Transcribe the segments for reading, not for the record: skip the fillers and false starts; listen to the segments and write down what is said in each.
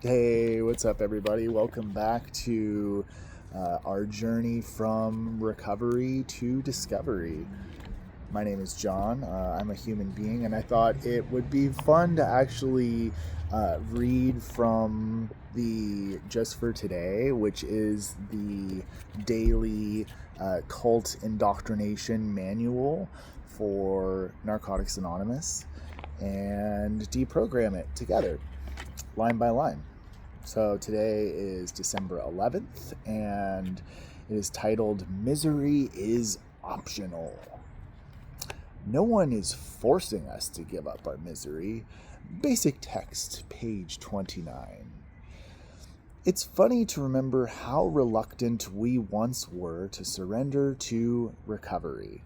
Hey, what's up, everybody? Welcome back to our journey from recovery to discovery. My name is John. I'm a human being, and I thought it would be fun to actually read from the Just for Today, which is the daily cult indoctrination manual for Narcotics Anonymous, and deprogram it together, line by line. So today is December 11th, and it is titled Misery is Optional. No one is forcing us to give up our misery. Basic text, page 29. It's funny to remember how reluctant we once were to surrender to recovery.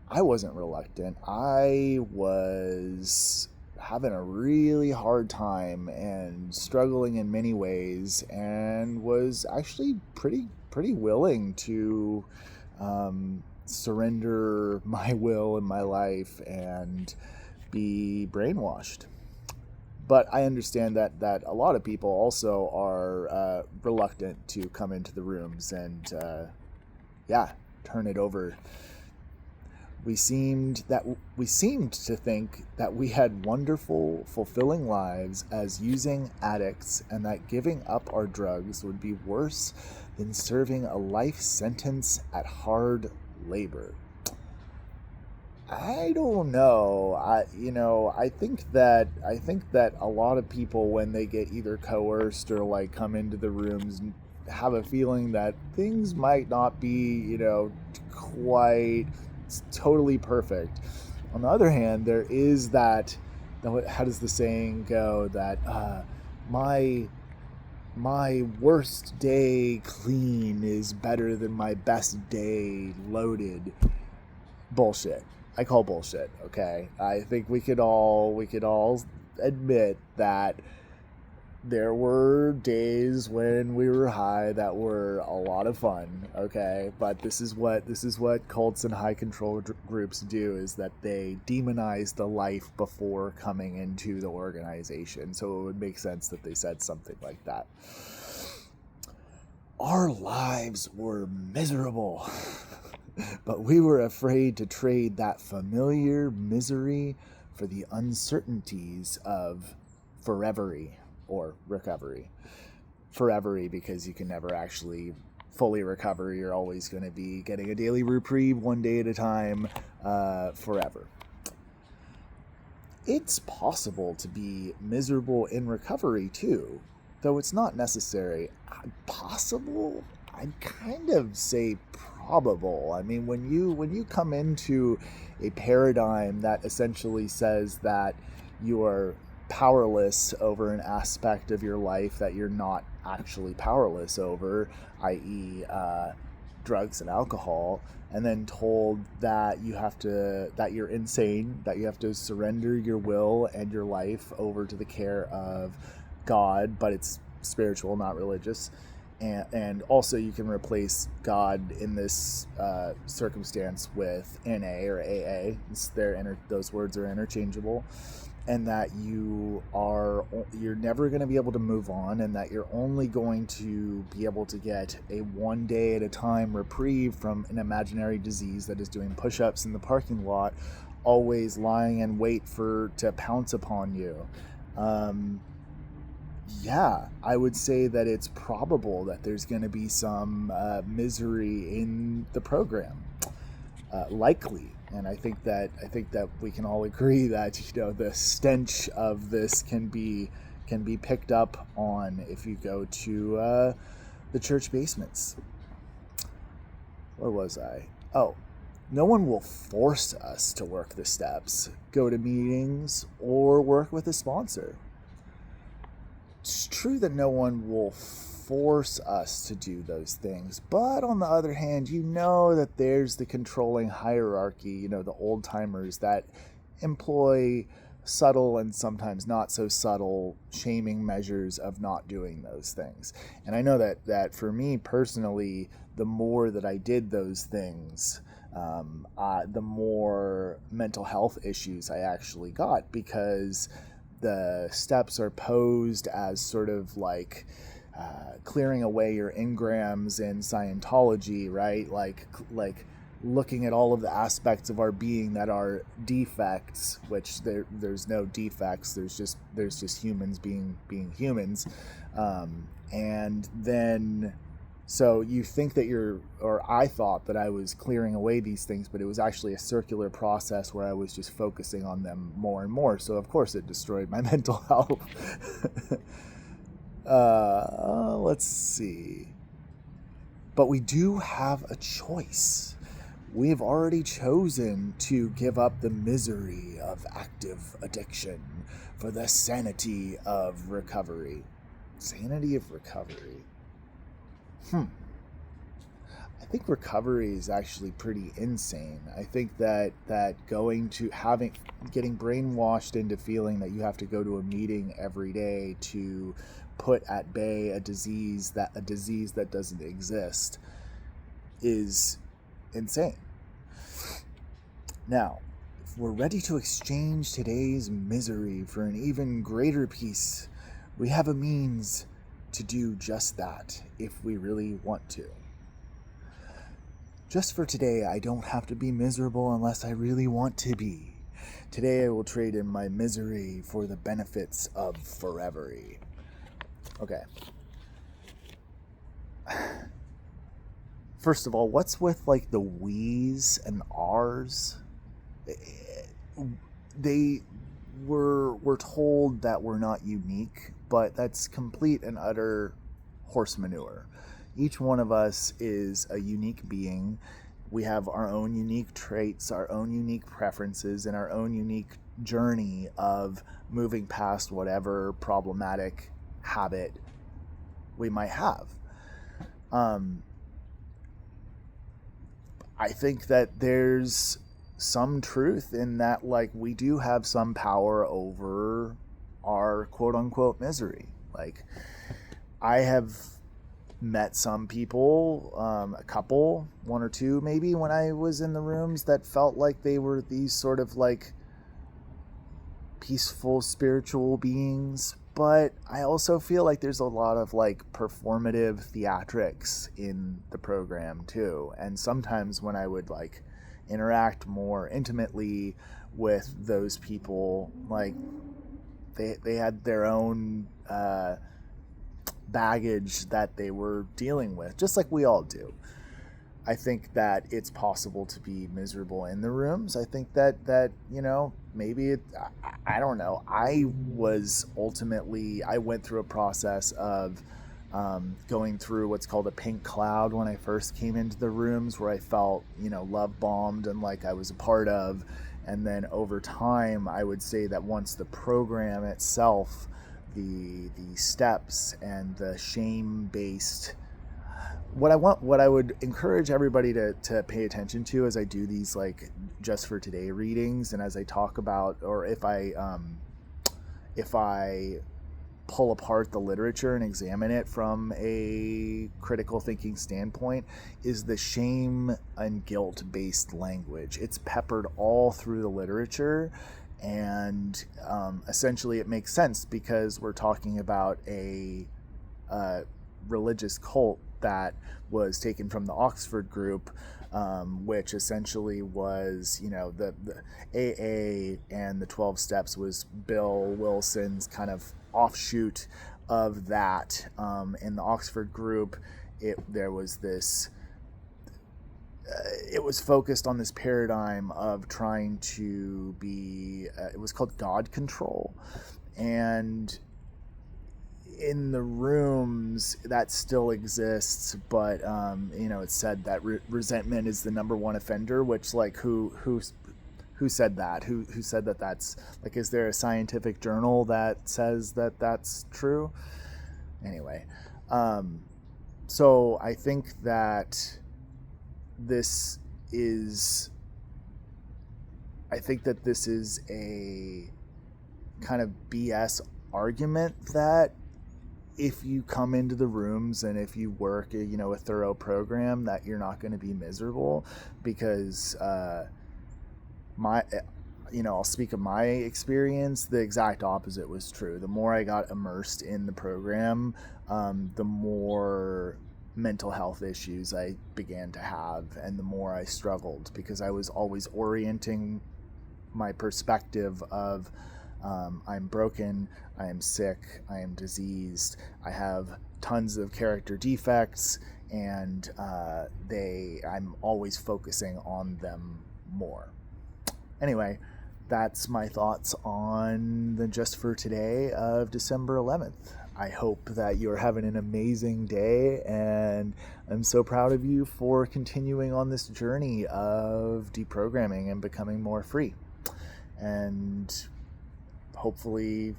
I wasn't reluctant. I was having a really hard time and struggling in many ways, and was actually pretty willing to surrender my will in my life and be brainwashed. But I understand that a lot of people also are reluctant to come into the rooms and turn it over. We seemed to think that we had wonderful, fulfilling lives as using addicts, and that giving up our drugs would be worse than serving a life sentence at hard labor. I don't know. I think that a lot of people, when they get either coerced or come into the rooms, have a feeling that things might not be, quite totally perfect. On the other hand, there is that, how does the saying go, that my worst day clean is better than my best day loaded. Bullshit. I call bullshit. Okay, I think we could all admit that there were days when we were high that were a lot of fun, okay? But this is what cults and high control groups do, is that they demonize the life before coming into the organization. So it would make sense that they said something like that. Our lives were miserable, but we were afraid to trade that familiar misery for the uncertainties of Forevery. Or recovery. Forevery, because you can never actually fully recover. You're always going to be getting a daily reprieve, one day at a time, forever. It's possible to be miserable in recovery too, though it's not necessary. Possible? I'd kind of say probable. I mean, when you come into a paradigm that essentially says that you are powerless over an aspect of your life that you're not actually powerless over, i.e. Drugs and alcohol, and then told that that you're insane, that you have to surrender your will and your life over to the care of God, but it's spiritual, not religious. And also you can replace God in this circumstance with NA or AA. Those words are interchangeable. And that you're never going to be able to move on, and that you're only going to be able to get a one day at a time reprieve from an imaginary disease that is doing push-ups in the parking lot, always lying in wait to pounce upon you. I would say that it's probable that there's going to be some misery in the program, likely. And I think that we can all agree that the stench of this can be picked up on if you go to the church basements. Where was I? Oh, no one will force us to work the steps, go to meetings, or work with a sponsor. It's true that no one will force us to do those things, but on the other hand, that there's the controlling hierarchy, the old timers that employ subtle and sometimes not so subtle shaming measures of not doing those things. And I know that for me personally, the more that I did those things, the more mental health issues I actually got, because the steps are posed as sort of like clearing away your engrams in Scientology, right? Like looking at all of the aspects of our being that are defects, which there's no defects. There's just humans being humans, and then. So you think that I thought that I was clearing away these things, but it was actually a circular process where I was just focusing on them more and more. So of course it destroyed my mental health. Let's see. But we do have a choice. We have already chosen to give up the misery of active addiction for the sanity of recovery. Sanity of recovery. I think recovery is actually pretty insane. I think that getting brainwashed into feeling that you have to go to a meeting every day to put at bay a disease that doesn't exist is insane. Now, if we're ready to exchange today's misery for an even greater peace, we have a means to do just that if we really want to. Just for today, I don't have to be miserable unless I really want to be. Today I will trade in my misery for the benefits of Forevery. Okay. First of all, what's with like the we's and r's? We're told that we're not unique, but that's complete and utter horse manure. Each one of us is a unique being. We have our own unique traits, our own unique preferences, and our own unique journey of moving past whatever problematic habit we might have. I think that there's some truth in that, like, we do have some power over our quote-unquote misery. Like, I have met some people, a couple, one or two maybe, when I was in the rooms that felt like they were these sort of like peaceful spiritual beings, but I also feel like there's a lot of like performative theatrics in the program too. And sometimes when I would like interact more intimately with those people, like they had their own baggage that they were dealing with, just like we all do. I think that it's possible to be miserable in the rooms. I think that you know, maybe I don't know. I went through a process of going through what's called a pink cloud when I first came into the rooms, where I felt, you know, love bombed and like I was a part of. And then over time, I would say that once the program itself, the steps and the shame-based, what I would encourage everybody to pay attention to as I do these like just for today readings, and as I talk about, or if I pull apart the literature and examine it from a critical thinking standpoint, is the shame and guilt based language. It's peppered all through the literature, and essentially it makes sense because we're talking about a religious cult that was taken from the Oxford group, which essentially was, you know, the AA and the 12 steps was Bill Wilson's kind of offshoot of that. In the Oxford group, there was this, it was focused on this paradigm of trying to be, it was called God control. And in the rooms that still exists, but you know, it's said that resentment is the number one offender, which, like, who said that? Who said that that's, like, is there a scientific journal that says that that's true? Anyway, so I think that this is a kind of BS argument that if you come into the rooms and if you work, you know, a thorough program, that you're not going to be miserable, because I'll speak of my experience. The exact opposite was true. The more I got immersed in the program, the more mental health issues I began to have, and the more I struggled, because I was always orienting my perspective of I'm broken, I am sick, I am diseased, I have tons of character defects, and I'm always focusing on them more. Anyway, that's my thoughts on the Just for Today of December 11th. I hope that you're having an amazing day, and I'm so proud of you for continuing on this journey of deprogramming and becoming more free, and hopefully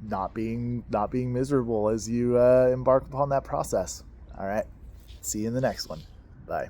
not being miserable as you embark upon that process. All right, see you in the next one. Bye.